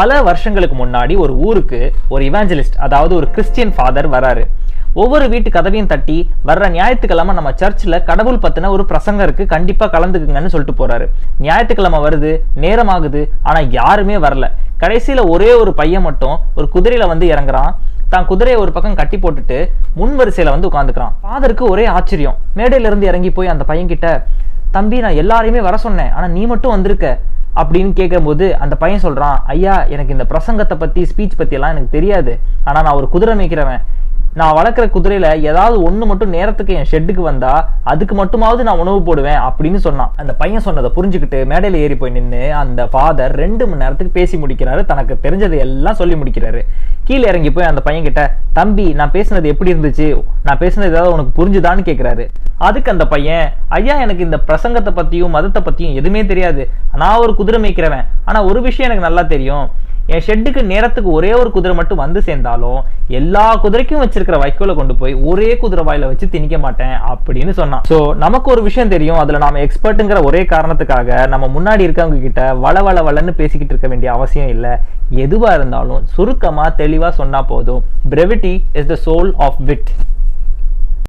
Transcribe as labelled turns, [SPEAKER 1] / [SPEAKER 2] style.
[SPEAKER 1] பல வருஷங்களுக்கு முன்னாடி ஒரு ஊருக்கு ஒரு இவாஞ்சலிஸ்ட், அதாவது ஒரு கிறிஸ்டியன் ஃபாதர் வராரு. ஒவ்வொரு வீட்டு கதவையும் தட்டி, வர்ற ஞாயிற்றுக்கிழமை நம்ம சர்ச்சில் கடவுள் பத்தின ஒரு பிரசங்கம் இருக்கு, கண்டிப்பா கலந்துக்குங்கன்னு சொல்லிட்டு போறாரு. ஞாயிற்றுக்கிழமை வருது, நேரம் ஆகுது, ஆனா யாருமே வரல. கடைசியில ஒரே ஒரு பையன் மட்டும் ஒரு குதிரையில வந்து இறங்குறான். தான் குதிரையை ஒரு பக்கம் கட்டி போட்டுட்டு முன் வரிசையில வந்து உட்காந்துக்கிறான். ஃபாதருக்கு ஒரே ஆச்சரியம். மேடையில இருந்து இறங்கி போய் அந்த பையன் கிட்ட, தம்பி நான் எல்லாரையுமே வர சொன்னேன், ஆனா நீ மட்டும் வந்திருக்க அப்படின்னு கேட்கும்போது அந்த பையன் சொல்றான், ஐயா எனக்கு இந்த பிரசங்கத்தை பத்தி ஸ்பீச் பத்தி எல்லாம் எனக்கு தெரியாது, ஆனா நான் ஒரு குதிரை மேய்க்கிறவன். நான் வளர்க்குற குதிரையில ஏதாவது ஒண்ணு மட்டும் நேரத்துக்கு என் ஷெட்டுக்கு வந்தா அதுக்கு மட்டுமாவது நான் உணவு போடுவேன் அப்படின்னு சொன்னான். அந்த பையன் சொன்னதை புரிஞ்சுக்கிட்டு மேடையில ஏறி போய் நின்று அந்த ஃபாதர் 2 மணி நேரத்துக்கு பேசி முடிக்கிறாரு. தனக்கு தெரிஞ்சதை எல்லாம் சொல்லி முடிக்கிறாரு. கீழே இறங்கி போய் அந்த பையன் கிட்ட, தம்பி நான் பேசுனது எப்படி இருந்துச்சு, நான் பேசுனது ஏதாவது உனக்கு புரிஞ்சுதான்னு கேட்கிறாரு. அதுக்கு அந்த பையன், ஐயா எனக்கு இந்த பிரசங்கத்தை பத்தியும் மதத்தை பத்தியும் எதுவுமே தெரியாது, நான் ஒரு குதிரை மேய்க்கிறவன், ஆனா ஒரு விஷயம் எனக்கு நல்லா தெரியும், என் ஷெட்டுக்கு நேரத்துக்கு ஒரே ஒரு குதிரை மட்டும் வந்து சேர்ந்தாலும் எல்லா குதிரைக்கும் வச்சிருக்கிற வைக்கோலை கொண்டு போய் ஒரே குதிரை வாயில வச்சு திணிக்க மாட்டேன் அப்படின்னு சொன்னான். சோ நமக்கு ஒரு விஷயம் தெரியும், அதுல நாம எக்ஸ்பர்ட்ங்கிற ஒரே காரணத்துக்காக நம்ம முன்னாடி இருக்கவங்க கிட்ட வளன்னு பேசிக்கிட்டு இருக்க வேண்டிய அவசியம் இல்லை. எதுவா இருந்தாலும் சுருக்கமா தெளிவா சொன்னா போதும். Brevity is the soul of wit.